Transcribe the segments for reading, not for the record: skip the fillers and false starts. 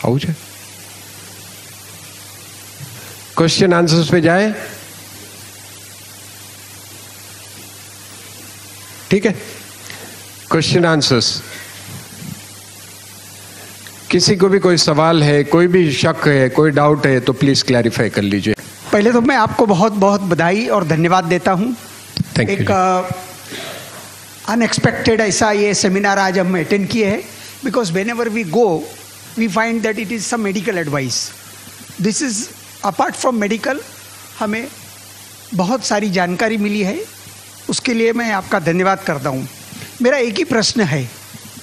आउ जाए, question answers पे जाए। ठीक है, क्वेश्चन आंसर्स। किसी को भी कोई सवाल है, कोई भी शक है, कोई डाउट है तो प्लीज क्लैरिफाई कर लीजिए। पहले तो मैं आपको बहुत बहुत बधाई और धन्यवाद देता हूं। Thank you. एक अनएक्सपेक्टेड ऐसा ये सेमिनार आज हम अटेंड किए हैं, because whenever we go we find that it is some medical advice. This is apart from medical, हमें बहुत सारी जानकारी मिली है, उसके लिए मैं आपका धन्यवाद करता हूँ। मेरा एक ही प्रश्न है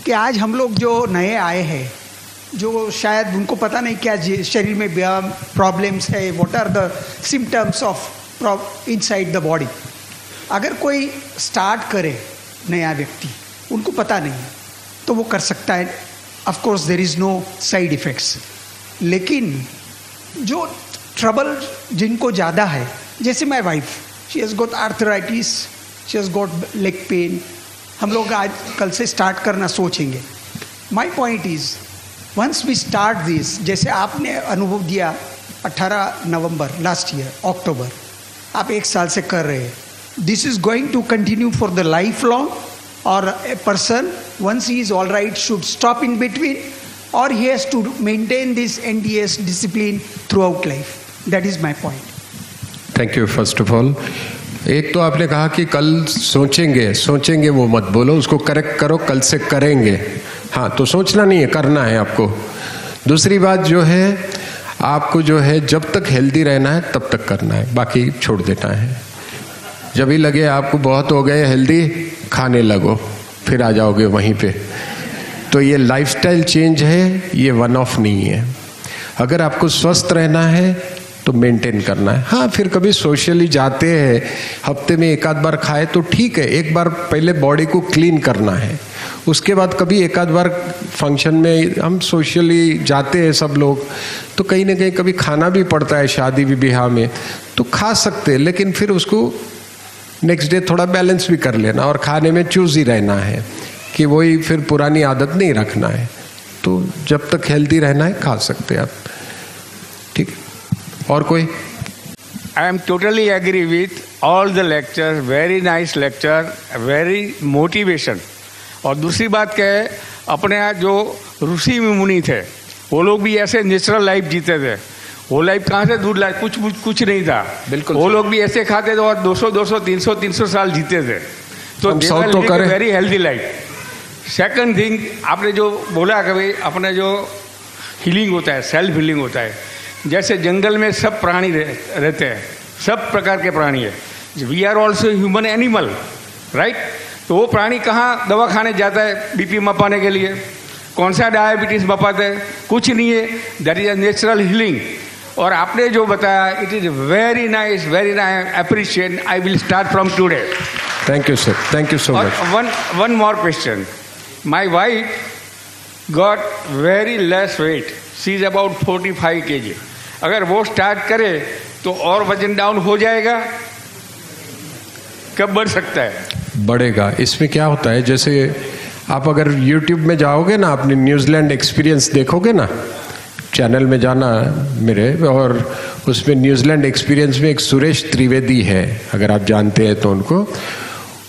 कि आज हम लोग जो नए आए हैं, जो शायद उनको पता नहीं क्या शरीर में प्रॉब्लम्स है, what are the symptoms of inside the body. अगर कोई स्टार्ट करे, नया व्यक्ति, उनको पता नहीं तो वो कर सकता है, of course there is no side effects. लेकिन जो ट्रबल जिनको ज़्यादा है, जैसे my wife, she has got arthritis, she has got leg pain, हम लोग आज कल से स्टार्ट करना सोचेंगे। My point is once we start this, जैसे आपने अनुभव दिया 18 नवंबर लास्ट ईयर, अक्टूबर, आप 1 साल से कर रहे हैं, this is going to continue for the life long, और a person once he is all right should stop in between, और he has to maintain this NDS discipline throughout life. That is my point. Thank you. First of all, एक तो आपने कहा कि कल सोचेंगे वो मत बोलो, उसको करेक्ट करो, कल से करेंगे। हाँ, तो सोचना नहीं है, करना है आपको। दूसरी बात जो है, आपको जो है जब तक हेल्दी रहना है तब तक करना है, बाकी छोड़ देना है। जब भी लगे आपको बहुत हो गए हेल्दी, खाने लगो, फिर आ जाओगे वहीं पे। तो ये लाइफस्टाइल चेंज है, ये वन ऑफ नहीं है। अगर आपको स्वस्थ रहना है तो मेंटेन करना है। हाँ, फिर कभी सोशली जाते हैं, हफ्ते में 1 आध बार खाए तो ठीक है, एक बार पहले बॉडी को क्लीन करना है, उसके बाद कभी 1 आध बार फंक्शन में हम सोशली जाते हैं सब लोग, तो कहीं ना कहीं कभी खाना भी पड़ता है शादी विवाह में, तो खा सकते हैं, लेकिन फिर उसको नेक्स्ट डे थोड़ा बैलेंस भी कर लेना, और खाने में चूज ही रहना है कि वही फिर पुरानी आदत नहीं रखना है। तो जब तक हेल्दी रहना है खा सकते हैं आप। ठीक है, और कोई? I am totally agree with all the lectures, very nice lecture, very motivation। और दूसरी बात क्या है, अपने यहाँ जो ऋषि मुनि थे वो लोग भी ऐसे नेचुरल लाइफ जीते थे। वो लाइफ कहाँ से दूर लाइफ, कुछ नहीं था, बिल्कुल। वो लोग भी ऐसे खाते थे और 200 साल जीते थे। तो very healthy life. Second thing, आपने जो बोला कि भाई अपने जो हीलिंग होता है, सेल्फ हीलिंग होता है, जैसे जंगल में सब प्राणी रहते हैं, सब प्रकार के प्राणी है, we are also human animal, right. तो वो प्राणी कहाँ दवा खाने जाता है बीपी मपाने के लिए? कौन सा डायबिटीज मपाता है? कुछ नहीं है। That is a natural healing. और आपने जो बताया, it is very nice, appreciate. I will start from today. Thank you sir, thank you so much. One more question. My wife got very less weight, she is about 45 kg। अगर वो start करे तो और वजन down हो जाएगा? कब बढ़ सकता है? बढ़ेगा। इसमें क्या होता है, जैसे आप अगर YouTube में जाओगे ना, अपने न्यूजीलैंड एक्सपीरियंस देखोगे ना, चैनल में जाना मेरे, और उसमें न्यूजीलैंड एक्सपीरियंस में एक सुरेश त्रिवेदी है, अगर आप जानते हैं तो उनको,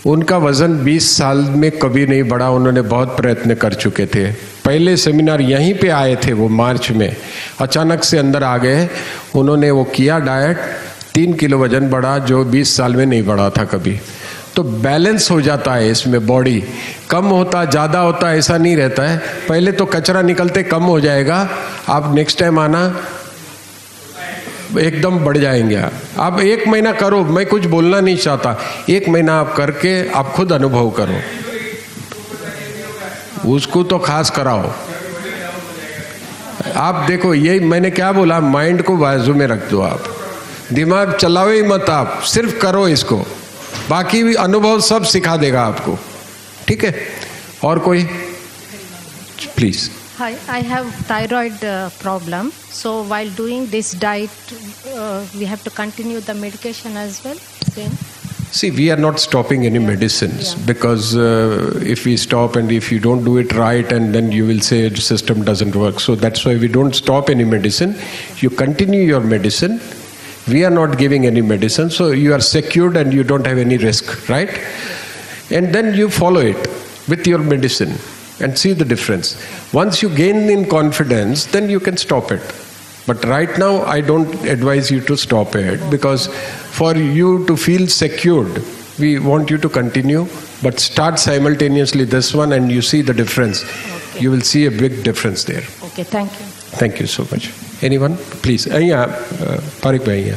उनका वज़न 20 साल में कभी नहीं बढ़ा। उन्होंने बहुत प्रयत्न कर चुके थे। पहले सेमिनार यहीं पे आए थे वो मार्च में, अचानक से अंदर आ गए। उन्होंने वो किया डाइट, 3 किलो वजन बढ़ा, जो 20 साल में नहीं बढ़ा था कभी। तो बैलेंस हो जाता है इसमें, बॉडी कम होता ज़्यादा होता ऐसा नहीं रहता है। पहले तो कचरा निकलते कम हो जाएगा, आप नेक्स्ट टाइम आना एकदम बढ़ जाएंगे। आप 1 महीना करो, मैं कुछ बोलना नहीं चाहता, 1 महीना आप करके आप खुद अनुभव करो, उसको तो खास कराओ। आप देखो, ये मैंने क्या बोला, माइंड को बाजू में रख दो, आप दिमाग चलाओ ही मत, आप सिर्फ करो इसको, बाकी भी अनुभव सब सिखा देगा आपको। ठीक है, और कोई? Please. Hi, I have thyroid problem. So while doing this diet, we have to continue the medication as well. Same. See, we are not stopping any medicines because if we stop and if you don't do it right, and then you will say the system doesn't work. So that's why we don't stop any medicine. You continue your medicine. We are not giving any medicine, so you are secured and you don't have any risk, right? And then you follow it with your medicine and see the difference. Once you gain in confidence, then you can stop it. But right now, I don't advise you to stop it because for you to feel secured, we want you to continue, but start simultaneously this one and you see the difference. Okay. You will see a big difference there. Okay, thank you. Thank you so much. Anyone? Please. Parik bhai.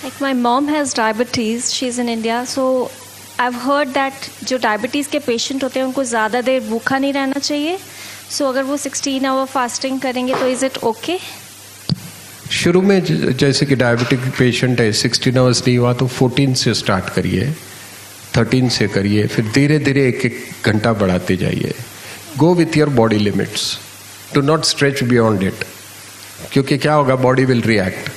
Like my mom has diabetes, she's in India, so I've heard that जो diabetes के patient होते हैं उनको ज़्यादा देर भूखा नहीं रहना चाहिए. सो अगर वो 16 आवर फास्टिंग करेंगे तो इज़ इट ओके? शुरू में जैसे कि डायबिटिक पेशेंट है 16 आवर्स नहीं हुआ तो 14 से स्टार्ट करिए, 13 से करिए, फिर धीरे धीरे एक एक घंटा बढ़ाते जाइए. Go with your body limits, do not stretch beyond it, क्योंकि क्या होगा, बॉडी विल रिएक्ट.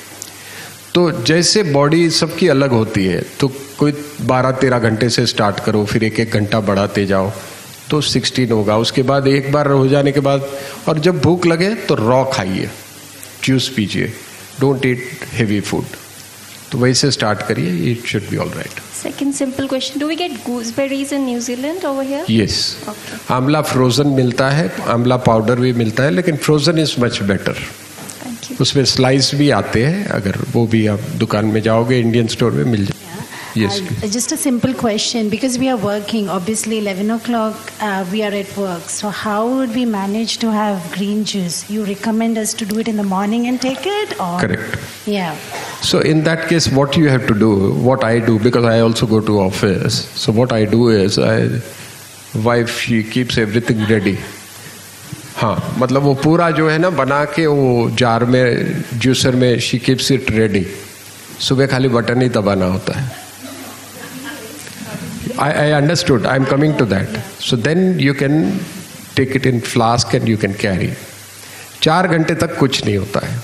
तो जैसे बॉडी सबकी अलग होती है, तो कोई 12-13 घंटे से स्टार्ट करो, फिर एक एक घंटा बढ़ाते जाओ तो 16 होगा. उसके बाद एक बार हो जाने के बाद, और जब भूख लगे तो रॉ खाइए, जूस पीजिए, डोंट ईट हेवी फूड. तो वैसे स्टार्ट करिए, it should be all right. Second simple question, do we get gooseberries in New Zealand over here? Yes, आंवला फ्रोजन मिलता है, आंवला पाउडर भी मिलता है, लेकिन फ्रोजन इज मच बेटर. उसमें स्लाइस भी आते हैं, अगर वो भी आप दुकान में जाओगे इंडियन स्टोर में मिल जाए. Yes. Just a simple question, because we are working, obviously 11 o'clock we are at work. So how would we manage to have green juice? You recommend us to do it in the morning and take it? Or? Correct. Yeah. So in that case, what you have to do, what I do, because I also go to office. So what I do is, wife, she keeps everything ready. हाँ, मतलब वो पूरा जो है ना बना के वो जार में, जूसर में, शी कीप्स इट रेडी. सुबह खाली बटन ही दबाना होता है. I understood. I'm coming to that. So then you can take it in flask and you can carry. 4 घंटे तक कुछ नहीं होता है.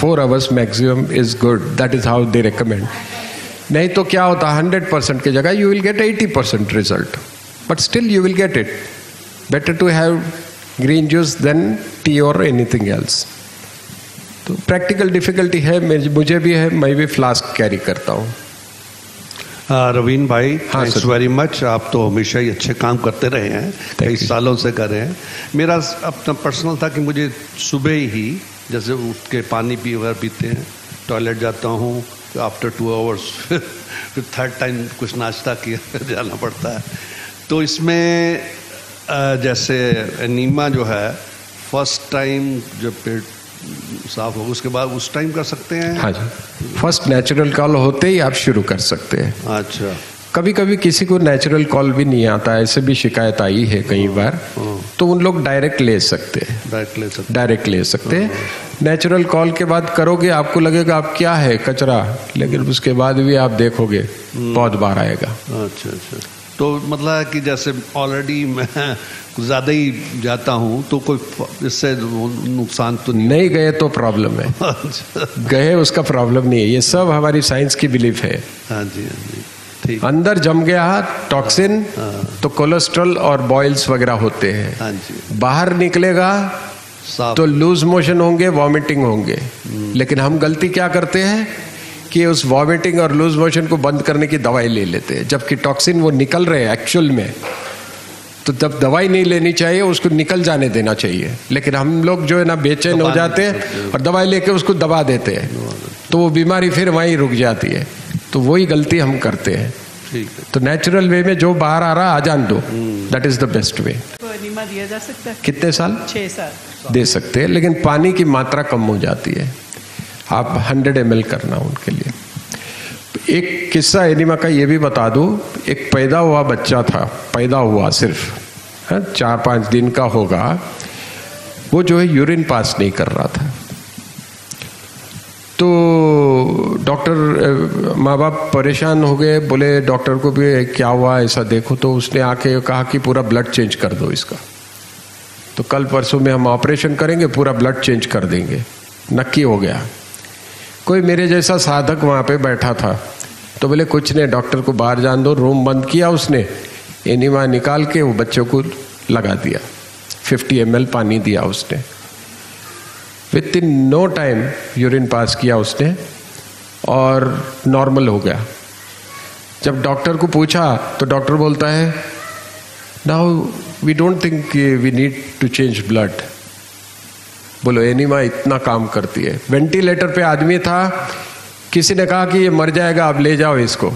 4 hours maximum is good. That is how they recommend. नहीं तो क्या होता है, 100% की जगह you will get 80% result. But still you will get it. Better to have green juice than tea or anything else. तो practical difficulty है, मुझे भी है, मैं भी flask carry करता हूँ. रवीन भाई, हाँ, थैंक्स वेरी मच. आप तो हमेशा ही अच्छे काम करते रहे हैं, कई सालों से कर रहे हैं. मेरा अपना पर्सनल था कि मुझे सुबह ही जैसे उठ के पानी पीते हैं, टॉयलेट जाता हूँ, आफ्टर 2 hours फिर थर्ड टाइम कुछ नाश्ता किया जाना पड़ता है. तो इसमें जैसे एनीमा जो है, फर्स्ट टाइम जब पेट साफ हो उसके बाद उस टाइम कर सकते हैं? हाँ जी, फर्स्ट नेचुरल कॉल होते ही आप शुरू कर सकते हैं. अच्छा. कभी कभी किसी को नेचुरल कॉल भी नहीं आता, ऐसे भी शिकायत आई है कई बार, तो उन लोग डायरेक्ट ले सकते हैं. डायरेक्ट ले सकते हैं. नेचुरल कॉल के बाद करोगे, आपको लगेगा आप क्या है, कचरा, लेकिन उसके बाद भी आप देखोगे बहुत बार आएगा. अच्छा अच्छा. तो मतलब कि जैसे ऑलरेडी मैं ज़्यादा ही जाता हूँ तो कोई इससे नुकसान तो नहीं गए तो प्रॉब्लम है. गए उसका प्रॉब्लम नहीं है. ये सब हमारी साइंस की बिलीफ है. हाँ जी, हाँ जी, ठीक. अंदर जम गया टॉक्सिन, तो कोलेस्ट्रॉल और बॉइल्स वगैरह होते हैं. हाँ जी. बाहर निकलेगा तो लूज मोशन होंगे, वॉमिटिंग होंगे. लेकिन हम गलती क्या करते हैं कि उस वॉमिटिंग और लूज मोशन को बंद करने की दवाई ले लेते हैं, जबकि टॉक्सिन वो निकल रहे हैं एक्चुअल में. तो जब दवाई नहीं लेनी चाहिए, उसको निकल जाने देना चाहिए. लेकिन हम लोग जो है ना बेचैन हो जाते हैं और दवाई लेके उसको दबा देते हैं, तो वो बीमारी फिर वहीं रुक जाती है. तो वही गलती हम करते हैं. तो नेचुरल वे में जो बाहर आ रहा आ जान दो, that is the best way. Enema दिया जा सकता है? कितने साल? 6 साल दे सकते हैं, लेकिन पानी की मात्रा कम हो जाती है. आप 100 ml करना उनके लिए. एक किस्सा एनीमा का ये भी बता दूं. एक पैदा हुआ बच्चा था, पैदा हुआ सिर्फ 4-5 दिन का होगा, वो जो है यूरिन पास नहीं कर रहा था. तो डॉक्टर, माँ बाप परेशान हो गए, बोले डॉक्टर को भी क्या हुआ ऐसा देखो. तो उसने आके कहा कि पूरा ब्लड चेंज कर दो इसका. तो कल परसों में हम ऑपरेशन करेंगे, पूरा ब्लड चेंज कर देंगे. नक्की हो गया. कोई मेरे जैसा साधक वहाँ पे बैठा था, तो बोले कुछ नहीं, डॉक्टर को बाहर जान दो। रूम बंद किया उसने, एनिमा निकाल के वो बच्चों को लगा दिया, 50 ml पानी दिया उसने। Within no time urine pass किया उसने और नॉर्मल हो गया। जब डॉक्टर को पूछा तो डॉक्टर बोलता है, now we don't think we need to change blood. बोलो एनिमा इतना काम करती है। वेंटिलेटर पे आदमी था, किसी ने कहा कि ये मर जाएगा, आप ले जाओ इसको।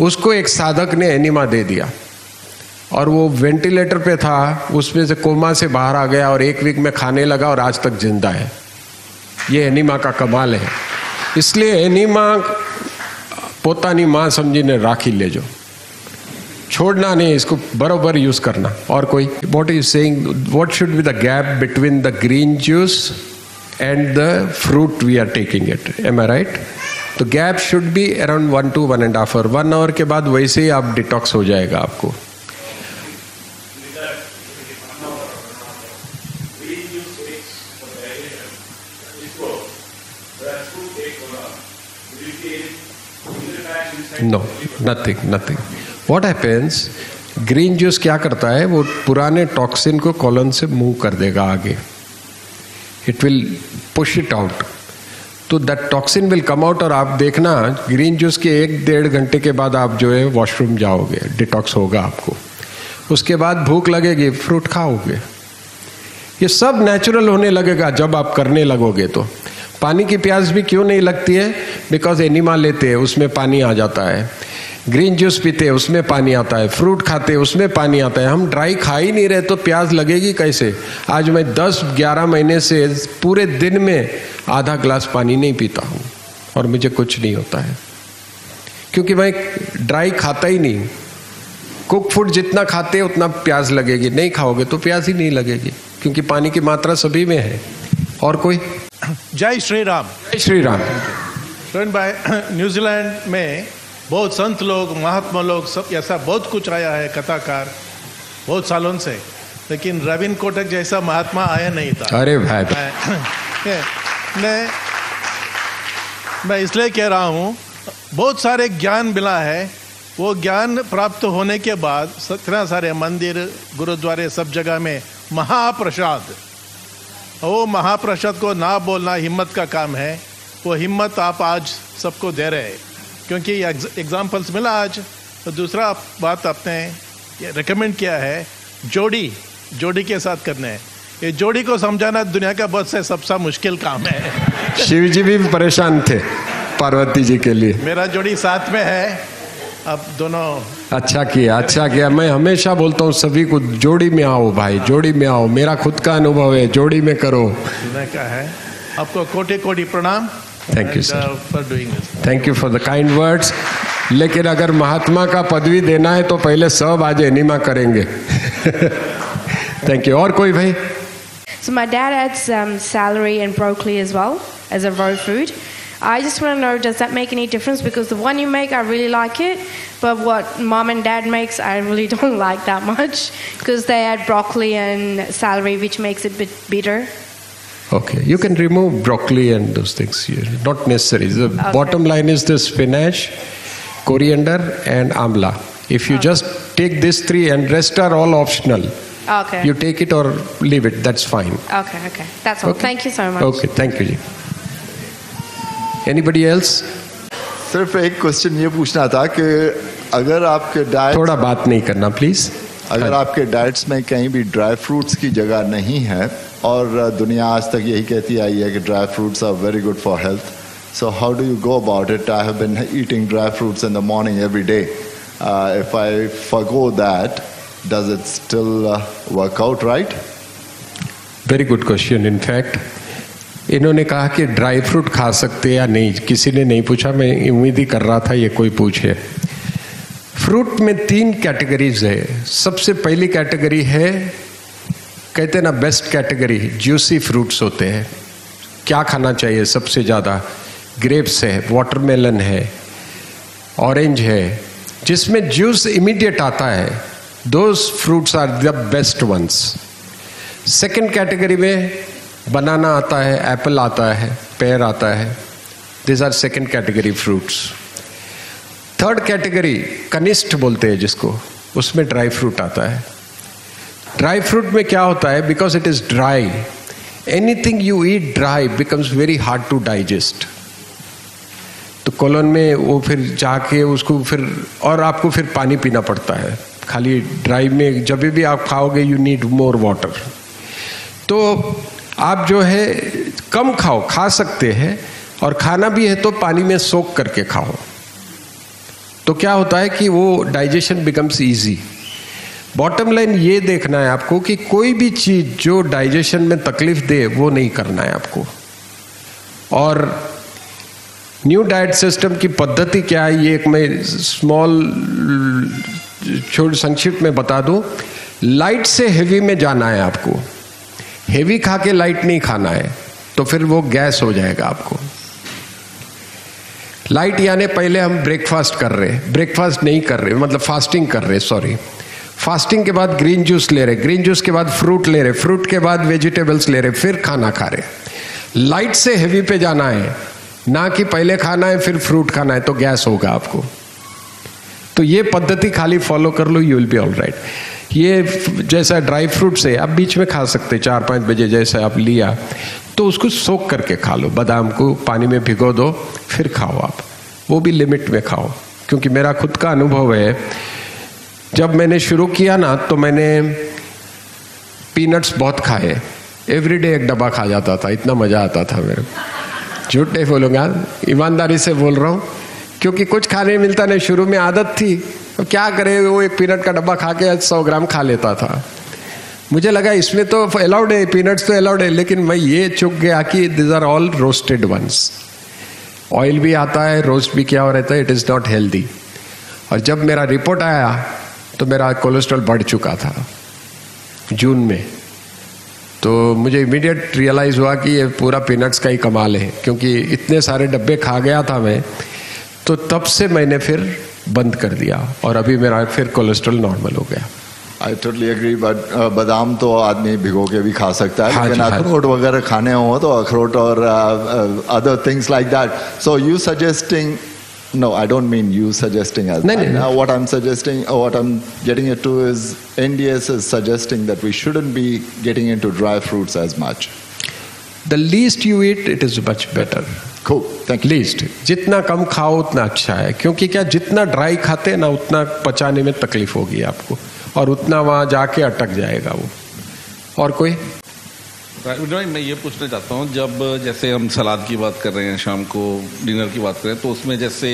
उसको एक साधक ने एनिमा दे दिया और वो वेंटिलेटर पे था, उसमें से कोमा से बाहर आ गया और 1 वीक में खाने लगा और आज तक जिंदा है। ये एनिमा का कमाल है। इसलिए एनिमा पोतानी माँ समझीने राखी ले जो, छोड़ना नहीं, इसको बरोबर यूज करना। और कोई what is saying, what should be the gap between the green juice and the fruit we are taking it, am I right? तो gap should be around 1 to 1.5 hour। 1 hour के बाद वैसे ही आप डिटॉक्स हो जाएगा आपको। No, nothing. What happens, green juice क्या करता है, वो पुराने टॉक्सिन को कॉलन से मूव कर देगा आगे, it will push it out, तो that toxin will come out. और आप देखना ग्रीन जूस के 1-1.5 घंटे के बाद आप जो है वॉशरूम जाओगे, डिटॉक्स होगा आपको। उसके बाद भूख लगेगी, फ्रूट खाओगे। ये सब नेचुरल होने लगेगा जब आप करने लगोगे। तो पानी की प्यास भी क्यों नहीं लगती है? बिकॉज एनिमा लेते हैं उसमें पानी आ जाता है, ग्रीन जूस पीते हैं उसमें पानी आता है, फ्रूट खाते हैं उसमें पानी आता है। हम ड्राई खा ही नहीं रहे तो प्यास लगेगी कैसे? आज मैं 10-11 महीने से पूरे दिन में आधा ग्लास पानी नहीं पीता हूँ और मुझे कुछ नहीं होता है, क्योंकि मैं ड्राई खाता ही नहीं। कुक फूड जितना खाते हैं उतना प्यास लगेगी, नहीं खाओगे तो प्यास ही नहीं लगेगी, क्योंकि पानी की मात्रा सभी में है। और कोई? जय श्री राम। जय श्री राम। फ्रेंड भाई, न्यूजीलैंड में बहुत संत लोग, महात्मा लोग, सब ऐसा बहुत कुछ आया है, कथाकार बहुत सालों से, लेकिन रविन कोटक जैसा महात्मा आया नहीं था। अरे भाई, मैं इसलिए कह रहा हूँ, बहुत सारे ज्ञान मिला है। वो ज्ञान प्राप्त होने के बाद इतना सारे मंदिर, गुरुद्वारे, सब जगह में महाप्रसाद, वो महाप्रसाद को ना बोलना हिम्मत का काम है। वो हिम्मत आप आज सबको दे रहे हैं, क्योंकि एग्जाम्पल्स मिला आज। तो दूसरा बात आपने रिकमेंड किया है, जोड़ी के साथ करने हैं। ये जोड़ी को समझाना दुनिया का बहुत से सबसे मुश्किल काम है। शिव जी भी परेशान थे पार्वती जी के लिए। मेरा जोड़ी साथ में है, अब दोनों। अच्छा किया। मैं हमेशा बोलता हूँ सभी को, जोड़ी में आओ भाई, जोड़ी में आओ। मेरा खुद का अनुभव है, जोड़ी में करो। का है। आपको कोटि प्रणाम। Thank you sir for doing this. Thank you for the kind words. लेकिन अगर महात्मा का पदवी देना है तो पहले सब आज एनिमा करेंगे। Thank you. और कोई भाई? So my dad adds celery and broccoli as well as a raw food. I just want to know, does that make any difference? Because the one you make, I really like it, but what mom and dad makes, I really don't like that much, because they add broccoli and celery, which makes it a bit bitter. Okay, you can remove broccoli and those things. Not necessary. The bottom line is the spinach, coriander, and amla. If you just take these 3 and rest are all optional. Okay. You take it or leave it. That's fine. Okay. That's all. Okay. Thank you so much. Okay, thank you. Anybody else? सिर्फ एक question ये पूछना था कि अगर आपके diet, थोड़ा बात नहीं करना प्लीज। अगर आपके डाइट्स में कहीं भी ड्राई फ्रूट्स की जगह नहीं है, और दुनिया आज तक यही कहती आई है कि dry fruits are very good for health, so how do you go about it? I have been eating dry fruits in the morning every day. If I forgo that, does it still work out right? Very good question. In fact इन्होंने कहा कि dry fruit खा सकते या नहीं, किसी ने नहीं पूछा, मैं उम्मीद ही कर रहा था ये कोई पूछे। फ्रूट में 3 कैटेगरीज है। सबसे पहली कैटेगरी है, कहते हैं ना बेस्ट कैटेगरी, जूसी फ्रूट्स होते हैं। क्या खाना चाहिए सबसे ज़्यादा? ग्रेप्स है, वाटरमेलन है, ऑरेंज है, जिसमें जूस इमीडिएट आता है। Those fruits are the best ones. Second category में बनाना आता है, एप्पल आता है, पेयर आता है, this are second category fruits. Third category कनिष्ठ बोलते हैं जिसको, उसमें ड्राई फ्रूट आता है। ड्राई फ्रूट में क्या होता है, because it is dry, anything you eat dry becomes very hard to digest. तो कोलन में वो फिर जाके उसको फिर, और आपको फिर पानी पीना पड़ता है। खाली ड्राई में जब भी आप खाओगे यू नीड मोर वाटर। तो आप जो है कम खाओ, खा सकते हैं, और खाना भी है तो पानी में सोख करके खाओ। तो क्या होता है कि वो digestion becomes easy. Bottom line ये देखना है आपको कि कोई भी चीज जो डाइजेशन में तकलीफ दे वो नहीं करना है आपको। और न्यू डाइट सिस्टम की पद्धति क्या है, ये एक मैं स्मॉल छोड़ संक्षिप्त में बता दूं। लाइट से हेवी में जाना है आपको, हेवी खा के लाइट नहीं खाना है, तो फिर वो गैस हो जाएगा आपको। लाइट यानी पहले हम ब्रेकफास्ट कर रहे, ब्रेकफास्ट नहीं कर रहे, मतलब फास्टिंग कर रहे, सॉरी। फास्टिंग के बाद ग्रीन जूस ले रहे, ग्रीन जूस के बाद फ्रूट ले रहे, फ्रूट के बाद वेजिटेबल्स ले रहे, फिर खाना खा रहे। लाइट से हेवी पे जाना है, ना कि पहले खाना है फिर फ्रूट खाना है, तो गैस होगा आपको। तो ये पद्धति खाली फॉलो कर लो, you will be all right. ये जैसा ड्राई फ्रूट्स है आप बीच में खा सकते, 4-5 बजे जैसे आप लिया तो उसको सोख करके खा लो। बादाम को पानी में भिगो दो फिर खाओ आप, वो भी लिमिट में खाओ। क्योंकि मेरा खुद का अनुभव है, जब मैंने शुरू किया ना तो मैंने पीनट्स बहुत खाए, एवरीडे एक डब्बा खा जाता था, इतना मजा आता था मेरे को। झूठ नहीं बोलूँगा, ईमानदारी से बोल रहा हूँ, क्योंकि कुछ खाने मिलता नहीं, शुरू में आदत थी। तो क्या करे, वो एक पीनट का डब्बा खा के 100 ग्राम खा लेता था। मुझे लगा इसमें तो अलाउड है, पीनट्स तो अलाउड है, लेकिन मैं ये चूक गया कि this are all roasted ones. Oil भी आता है, रोस्ट भी किया हुआ रहता है, इट इज़ नॉट हेल्दी। और जब मेरा रिपोर्ट आया तो मेरा कोलेस्ट्रॉल बढ़ चुका था जून में। तो मुझे इमीडिएट रियलाइज़ हुआ कि ये पूरा पीनट्स का ही कमाल है, क्योंकि इतने सारे डब्बे खा गया था मैं। तो तब से मैंने फिर बंद कर दिया और अभी मेरा फिर कोलेस्ट्रॉल नॉर्मल हो गया। आई टोटली एग्री, बट बादाम तो आदमी भिगो के भी खा सकता है, लेकिन अखरोट वगैरह खाने हो तो अखरोट और other things like that. So you suggesting, no, I don't mean you suggesting as that. No. What I'm suggesting, what I'm getting it to is NDS is suggesting that we shouldn't be getting into dry fruits as much. The least you eat, it is much better. Cool, thank you. Least, जितना कम खाओ उतना अच्छा है, क्योंकि क्या जितना dry खाते हैं ना उतना पचाने में तकलीफ होगी आपको, और उतना वहाँ जाके अटक जाएगा वो। और कोई? मैं ये पूछना चाहता हूँ, जब जैसे हम सलाद की बात कर रहे हैं, शाम को डिनर की बात करें, तो उसमें जैसे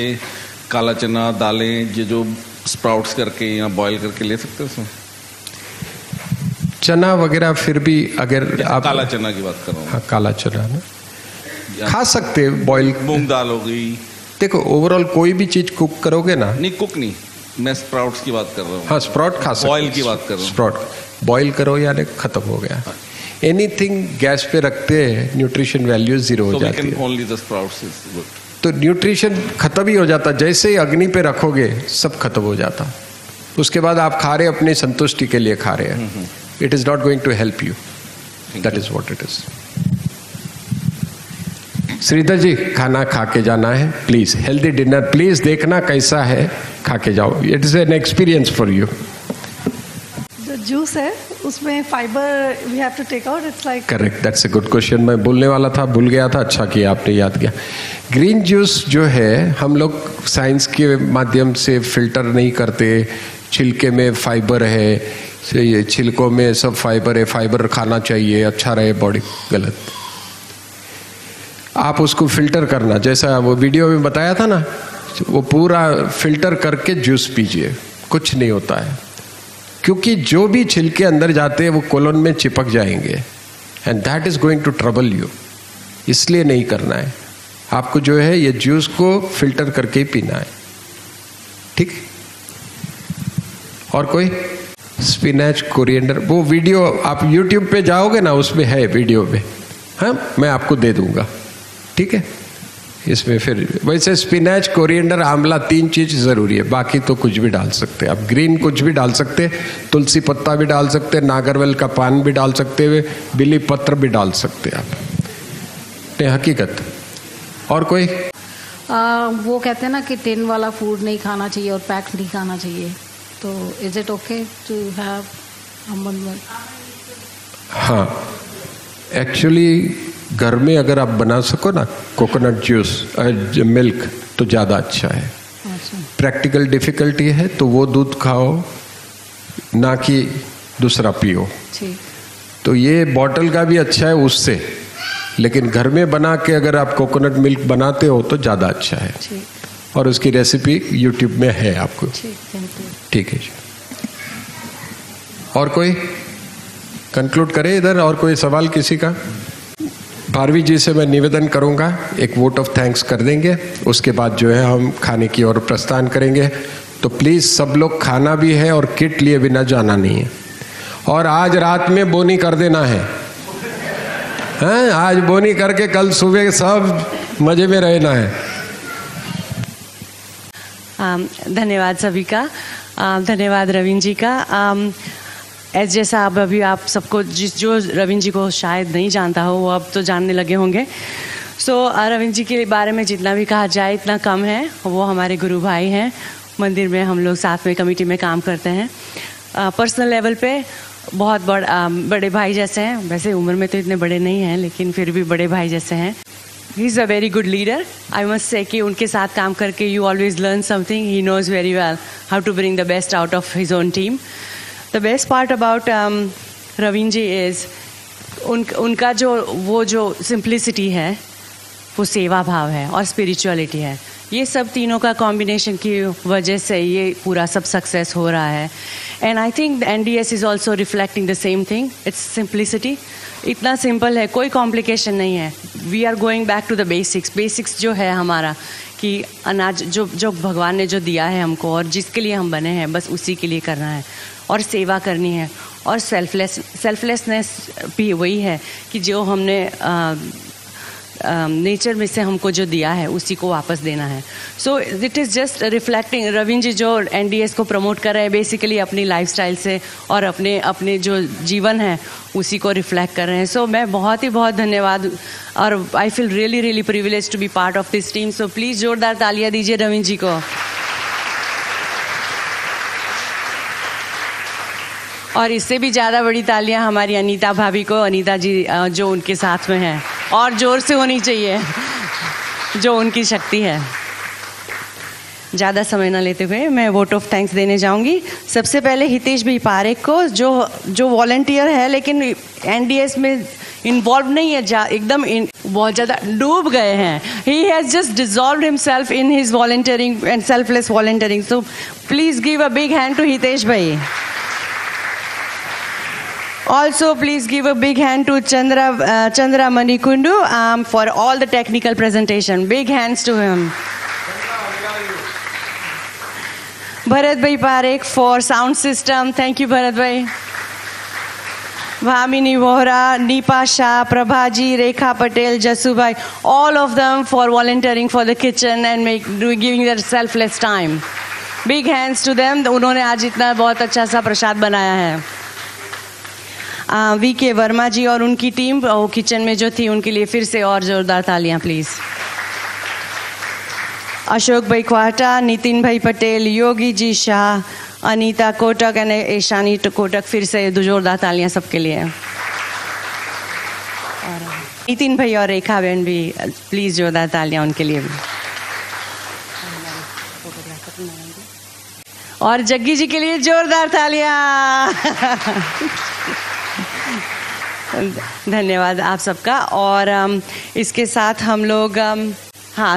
काला चना, दालें, ये जो स्प्राउट्स करके या बॉईल करके ले सकते हैं उसमें? चना वगैरह फिर भी अगर आप काला चना की बात कर रहा हूँ। हाँ, काला चना ना खा सकते हैं, बॉईल। मूंग दाल हो गई। देखो ओवरऑल कोई भी चीज कुक करोगे ना। नहीं, कुक नहीं, मैं स्प्राउट्स की बात कर रहा हूँ। हाँ, स्प्राउट खा सकते, बॉईल की बात कर रहा हूँ। स्प्राउट बॉईल करो यानी खत्म हो गया। एनीथिंग गैस पे रखते हैं न्यूट्रिशन वैल्यू जीरो हो जाती है। Only the sprouts is good. तो न्यूट्रिशन खत्म ही हो जाता, जैसे ही अग्नि पे रखोगे सब खत्म हो जाता। उसके बाद आप खा रहे अपनी संतुष्टि के लिए खा रहे हैं, it is not going to help you, that is what it is. Sridhar ji, खाना खा के जाना है प्लीज, हेल्दी डिनर प्लीज देखना कैसा है, खा के जाओ, it is an experience for you. जो जूस है उसमें fibre we have to take out, it's like correct, that's a good question. मैं बोलने वाला था, भूल गया था, अच्छा किया आपने याद किया। ग्रीन जूस जो है हम लोग साइंस के माध्यम से फिल्टर नहीं करते, छिलके में फाइबर है, ये छिलकों में सब फाइबर है, फाइबर खाना चाहिए, अच्छा रहे बॉडी, गलत। आप उसको फिल्टर करना, जैसा वो वीडियो में बताया था ना, वो पूरा फिल्टर करके जूस पीजिए, कुछ नहीं होता है। क्योंकि जो भी छिलके अंदर जाते हैं वो कोलन में चिपक जाएंगे, and that is going to trouble you, इसलिए नहीं करना है आपको। जो है ये जूस को फिल्टर करके ही पीना है, ठीक। और कोई? स्पिनच, कोरिएंडर, वो वीडियो आप YouTube पे जाओगे ना, उसमें है वीडियो में, हाँ मैं आपको दे दूंगा, ठीक है। इसमें फिर वैसे स्पिनच, कोरिएंडर, आंवला, 3 चीज जरूरी है, बाकी तो कुछ भी डाल सकते हैं आप। ग्रीन कुछ भी डाल सकते हैं, तुलसी पत्ता भी डाल सकते हैं, नागरवेल का पान भी डाल सकते हैं, बिली पत्र भी डाल सकते हैं आप, हकीकत। और कोई? वो कहते हैं ना कि टिन वाला फूड नहीं खाना चाहिए और पैक नहीं खाना चाहिए, तो is it okay to have almond milk? हाँ, एक्चुअली घर में अगर आप बना सको ना कोकोनट जूस मिल्क तो ज़्यादा अच्छा है। प्रैक्टिकल डिफिकल्टी है तो वो दूध खाओ, ना कि दूसरा पियो। तो ये बॉटल का भी अच्छा है उससे, लेकिन घर में बना के अगर आप कोकोनट मिल्क बनाते हो तो ज़्यादा अच्छा है। और उसकी रेसिपी यूट्यूब में है आपको। ठीक है जी। और कोई कंक्लूड करे इधर? और कोई सवाल किसी का? भारवी जी से मैं निवेदन करूंगा, एक वोट ऑफ थैंक्स कर देंगे, उसके बाद जो है हम खाने की ओर प्रस्थान करेंगे। तो प्लीज़ सब लोग खाना भी है और किट लिए बिना जाना नहीं है। और आज रात में बोनी कर देना है, हैं? आज बोनी करके कल सुबह सब मजे में रहना है। धन्यवाद सभी का। धन्यवाद रवीन जी का। जैसा अभी आप सबको जो रवीन जी को शायद नहीं जानता हो वो अब तो जानने लगे होंगे। रवीन जी के बारे में जितना भी कहा जाए इतना कम है। वो हमारे गुरु भाई हैं, मंदिर में हम लोग साथ में कमेटी में काम करते हैं। पर्सनल लेवल पे बहुत बड़े भाई जैसे हैं। वैसे उम्र में तो इतने बड़े नहीं हैं, लेकिन फिर भी बड़े भाई जैसे हैं। He is a very good leader. I must say कि उनके साथ काम करके you always learn something. He knows very well how to bring the best out of his own team. The best part about Raveen ji is उनका जो simplicity है, वो सेवा भाव है और स्पिरिचुअलिटी है। ये सब तीनों का कॉम्बिनेशन की वजह से ये पूरा सब सक्सेस हो रहा है। And I think NDS is also reflecting the same thing. It's simplicity. इतना सिंपल है, कोई कॉम्प्लिकेशन नहीं है। We are going back to the basics. Basics जो है हमारा कि अनाज जो भगवान ने जो दिया है हमको और जिसके लिए हम बने हैं, बस उसी के लिए करना है और सेवा करनी है। और सेल्फलेसनेस भी वही है कि जो हमने नेचर में से हमको जो दिया है उसी को वापस देना है। So it is just reflecting. Raveen ji जो NDS को प्रमोट कर रहे हैं बेसिकली अपनी लाइफस्टाइल से और अपने जो जीवन है उसी को रिफ्लेक्ट कर रहे हैं। सो मैं बहुत धन्यवाद और I feel really privilege to be part of this team. So please जोरदार तालियां दीजिए रवीन जी को। और इससे भी ज़्यादा बड़ी तालियां हमारी अनीता भाभी को। अनीता जी जो उनके साथ में हैं, और ज़ोर से होनी चाहिए जो उनकी शक्ति है। ज़्यादा समय ना लेते हुए मैं वोट ऑफ थैंक्स देने जाऊंगी। सबसे पहले हितेश भाई पारेख को, जो वॉलंटियर है लेकिन NDS में इन्वॉल्व नहीं है, एकदम बहुत ज़्यादा डूब गए हैं। He has just dissolved himself in his volunteering and selfless volunteering. So please give a big hand to Hitesh भाई। Also, please give a big hand to Chandra Manikundu for all the technical presentation. Big hands to him. Bharat Bhai Parekh for sound system. Thank you, Bharat Bhai. Bhamini Vohra, Nipa Shah, Prabhaji, Rekha Patel, Jasu Bhai, all of them for volunteering for the kitchen and giving their selfless time. Big hands to them. उन्होंने आज इतना बहुत अच्छा सा प्रसाद बनाया है। VK Verma जी और उनकी टीम वो किचन में जो थी उनके लिए फिर से और जोरदार तालियां प्लीज़। अशोक भाई क्वाटा, नितिन भाई पटेल, योगी जी शाह, अनीता कोटक एंड ईशानी कोटक, फिर से जोरदार तालियां सबके लिए। नितिन भाई और रेखा बहन भी प्लीज़ जोरदार तालियां उनके लिए भी। और जग्गी जी के लिए जोरदार तालियां। धन्यवाद आप सबका। और इसके साथ हम लोग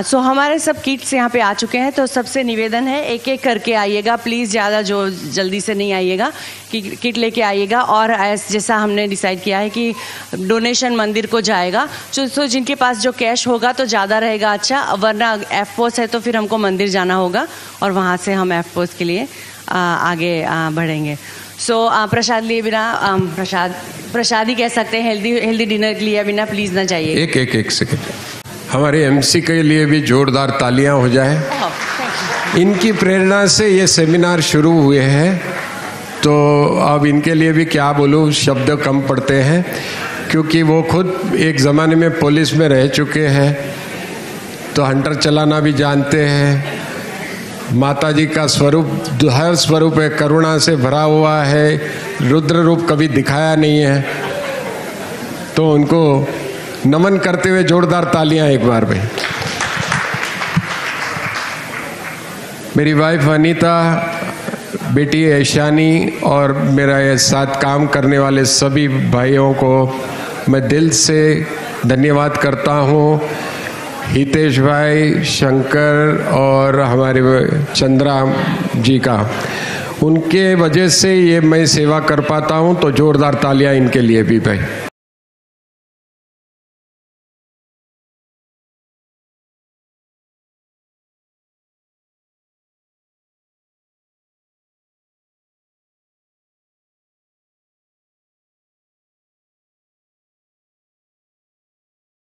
सो हमारे सब किट्स यहाँ पे आ चुके हैं। तो सबसे निवेदन है एक एक करके आइएगा प्लीज़, ज़्यादा जो जल्दी से नहीं आइएगा, कि किट लेके आइएगा। और जैसा हमने डिसाइड किया है कि डोनेशन मंदिर को जाएगा। सो जिनके पास जो कैश होगा तो ज़्यादा रहेगा अच्छा, वरना FPOS है तो फिर हमको मंदिर जाना होगा और वहाँ से हम FPOS के लिए आगे बढ़ेंगे। प्रसाद लिए बिना प्रसाद ही कह सकते हैं, हेल्दी डिनर लिए बिना प्लीज़ ना जाइए। एक सेकेंड, हमारे MC के लिए भी जोरदार तालियां हो जाए। इनकी प्रेरणा से ये सेमिनार शुरू हुए हैं, तो अब इनके लिए भी क्या बोलूँ, शब्द कम पड़ते हैं, क्योंकि वो खुद एक ज़माने में पुलिस में रह चुके हैं तो हंटर चलाना भी जानते हैं। माता जी का स्वरूप हर स्वरूप है, करुणा से भरा हुआ है, रुद्र रूप कभी दिखाया नहीं है। तो उनको नमन करते हुए जोरदार तालियां एक बार में। मेरी वाइफ अनीता, बेटी ऐशानी और मेरा ये साथ काम करने वाले सभी भाइयों को मैं दिल से धन्यवाद करता हूँ। हितेश भाई, शंकर और हमारे चंद्रा जी का, उनके वजह से ये मैं सेवा कर पाता हूँ। तो जोरदार तालियां इनके लिए भी भाई।